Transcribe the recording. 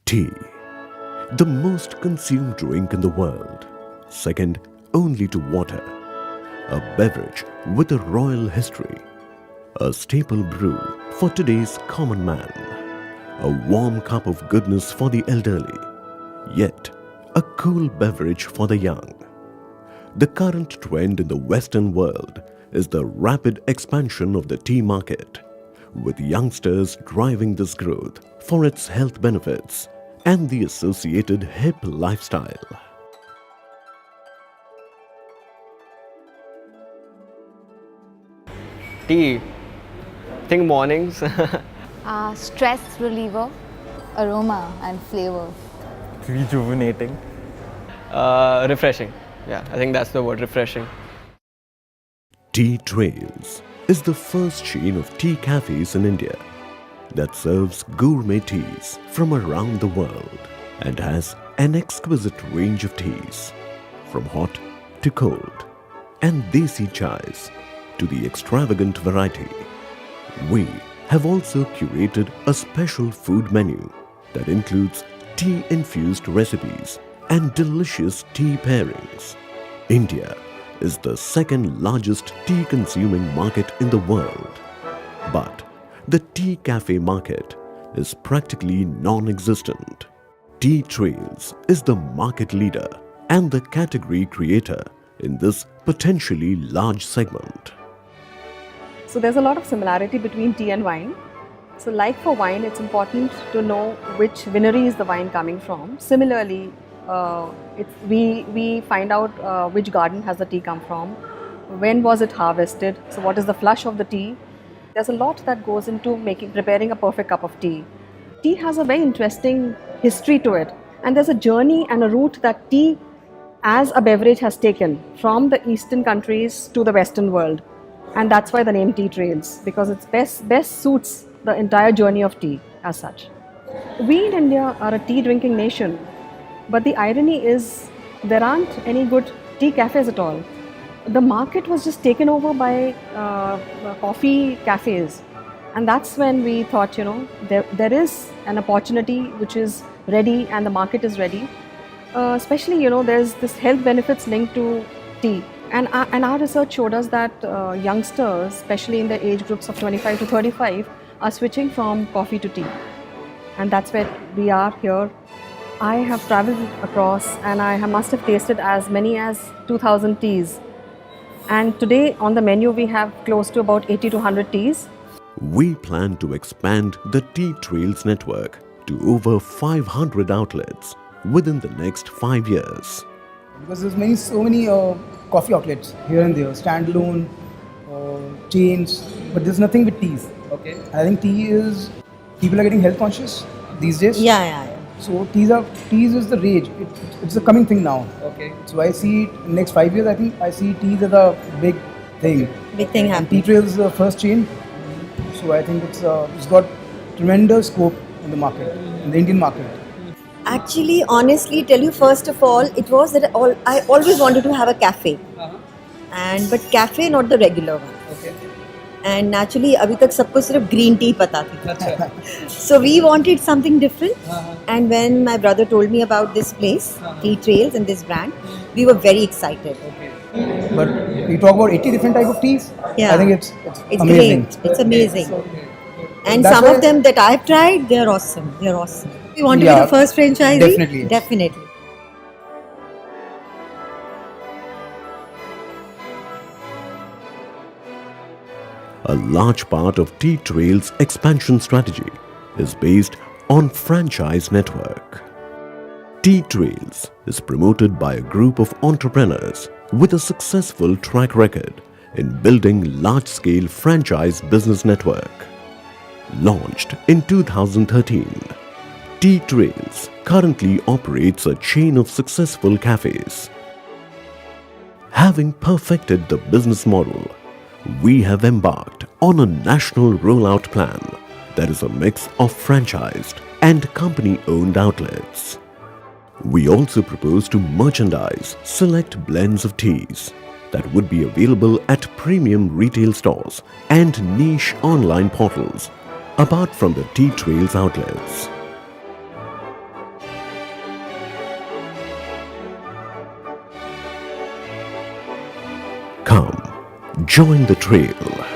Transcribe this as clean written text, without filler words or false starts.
Tea, the most consumed drink in the world, second only to water. A beverage with a royal history, a staple brew for today's common man, a warm cup of goodness for the elderly, yet a cool beverage for the young. The current trend in the Western world is the rapid expansion of the tea market, with youngsters driving this growth for its health benefits and the associated hip lifestyle. Tea. Think mornings. Stress reliever, aroma and flavor. Rejuvenating. Refreshing. Yeah, I think that's the word, refreshing. Tea Trails is the first chain of tea cafes in India that serves gourmet teas from around the world and has an exquisite range of teas, from hot to cold, and desi chais to the extravagant variety. We have also curated a special food menu that includes tea-infused recipes and delicious tea pairings. India is the second largest tea-consuming market in the world, but the tea cafe market is practically non-existent. Tea Trails is the market leader and the category creator in this potentially large segment. So there's a lot of similarity between tea and wine. So like for wine, it's important to know which winery is the wine coming from. Similarly, we find out which garden has the tea come from, when was it harvested, so what is the flush of the tea. There's a lot that goes into preparing a perfect cup of tea. Tea has a very interesting history to it, and there's a journey and a route that tea as a beverage has taken from the eastern countries to the western world. And that's why the name Tea Trails, because it best suits the entire journey of tea as such. We in India are a tea drinking nation, but the irony is there aren't any good tea cafes at all. The market was just taken over by coffee cafes, and that's when we thought, there is an opportunity which is ready and the market is ready. Especially, there's this health benefits linked to tea. And our research showed us that youngsters, especially in the age groups of 25 to 35, are switching from coffee to tea. And that's where we are here. I have traveled across and I must have tasted as many as 2,000 teas. And today on the menu we have close to about 80 to 100 teas. We plan to expand the Tea Trails network to over 500 outlets within the next 5 years. Because there's so many coffee outlets here and there, standalone, chains, but there's nothing with teas. Okay. And I think people are getting health conscious these days. Yeah. So teas is the rage. It's a coming thing now. Okay. So I see it in the next 5 years. I think I see teas as a big thing. Big thing And happening. Tea Trails is the first chain. So I think it's got tremendous scope in the market, in the Indian market. Actually, honestly, tell you first of all, it was that I always wanted to have a cafe, but cafe not the regular one. Okay. And naturally, अभी तक सबको सिर्फ green tea पता थी. So we wanted something different. And when my brother told me about this place, Tea Trails and this brand, we were very excited. But we talk about 80 different type of teas. Yeah. I think it's It's amazing. great. It's amazing. And That's some why- of them that I've tried, they're awesome. We want to be Yeah, the first franchisee? definitely, yes. Definitely. A large part of Tea Trails' expansion strategy is based on franchise network. Tea Trails is promoted by a group of entrepreneurs with a successful track record in building large-scale franchise business network. Launched in 2013, Tea Trails currently operates a chain of successful cafes. Having perfected the business model, we have embarked on a national rollout plan that is a mix of franchised and company-owned outlets. We also propose to merchandise select blends of teas that would be available at premium retail stores and niche online portals, apart from the Tea Trails outlets. Come, join the trail.